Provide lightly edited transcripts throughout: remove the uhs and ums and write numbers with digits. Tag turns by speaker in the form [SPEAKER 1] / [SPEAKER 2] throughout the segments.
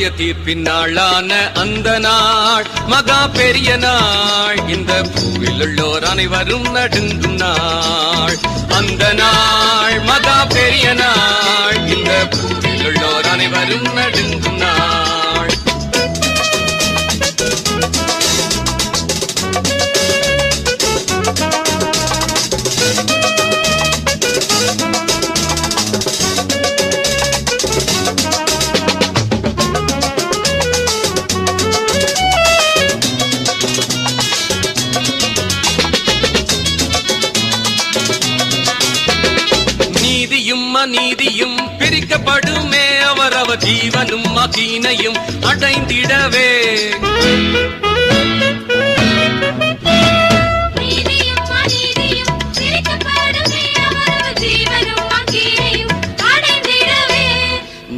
[SPEAKER 1] நியாய தீர்ப்பின் நாளான அந்த நாள் மகா பெரிய நாள், இந்த பூவில் உள்ளோர் அனைவரும் நடுங்கும் நாள். அந்த நாள் மகா பெரிய நாள், இந்த பூவில் உள்ளோர் அனைவரும் நடுங்கும் நாள். நீதியும் பிரிக்கப்படுமே, அவரவர் ஜீவனும் அகீனையும் அடைந்திடவே.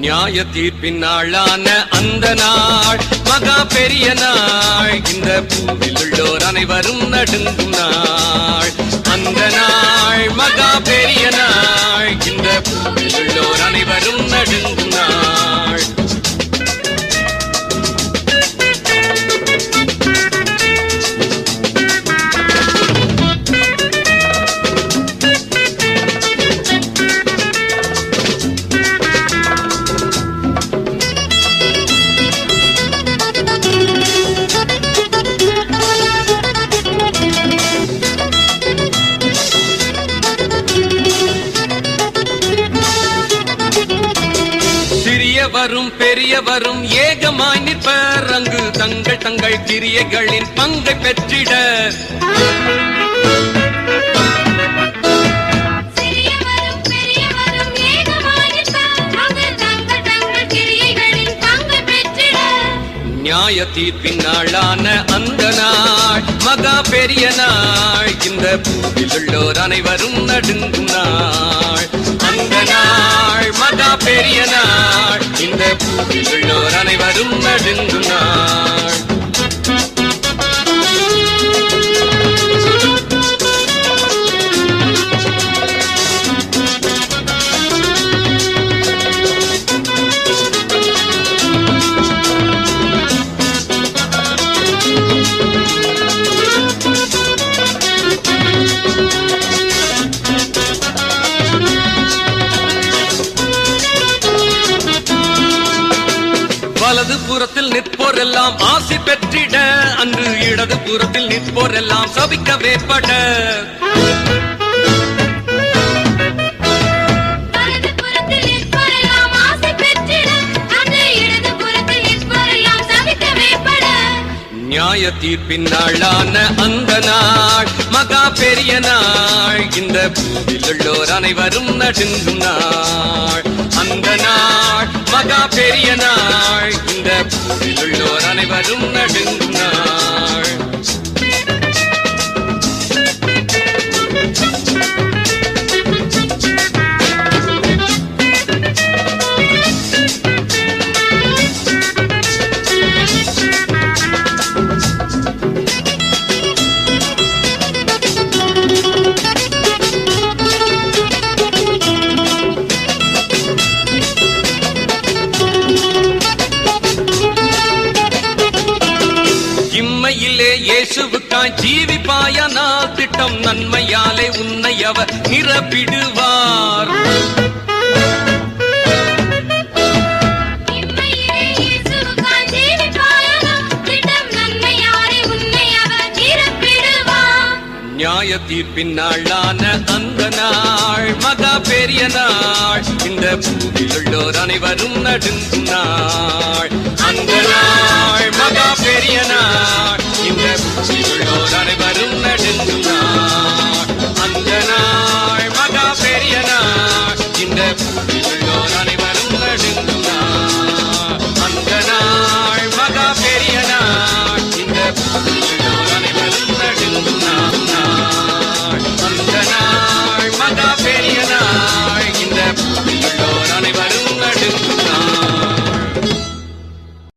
[SPEAKER 1] நியாய தீர்ப்பின் நாளான அந்த நாள் மகா பெரிய நாள், இந்த பூவில் உள்ளோர் அனைவரும் நடுங்கும் நாள். அந்த நாள் மகா பெரிய நாள், இந்த பூவில் உள்ளோர் அனைவரும் நடுங்கும் நாள். வரும் பெரியவரும் ஏகமாய் நிற்பர், அங்கு தங்கள் தங்கள் கிரியைகளின் பங்கை பெற்றிட. நியாய தீர்ப்பின் நாளான அந்த நாள் மகா பெரிய நாள், இந்த பூவில் உள்ளோர் அனைவரும் நடுங்கும் நாள். அந்த நாள் மகா பெரிய நாள், இந்த பூவில் உள்ளோர் அனைவரும் நடுங்கும் நாள். வலது புறத்தில் நிற்போர் எல்லாம் ஆசி பெற்றிட, அன்று இடது புறத்தில் நிற்போர் எல்லாம் சபிக்கவே பட. நியாய தீர்ப்பின் நாளான அந்த நாள் மகா பெரிய நாள், இந்த பூவில் உள்ளோர் அனைவரும் நடுங்கும் நாள். அந்த நாள் மகா பெரிய நாள், இந்த பூவில் உள்ளோர் அனைவரும் நடுங்கும் நாள். இயேசுவுக்காய் ஜீவிப்பாயனால் திட்டம் நன்மையாலே உன்னை அவர் நிரப்பிடுவார். நியாய தீர்ப்பின் நாளான அந்த நாள் மகா பெரிய நாள், இந்த பூவில் உள்ளோர் அனைவரும் நடுங்கும் நாள். அந்த நாள் மகா பெரிய நாள், இந்த பூவில் உள்ளோர் அனைவரும்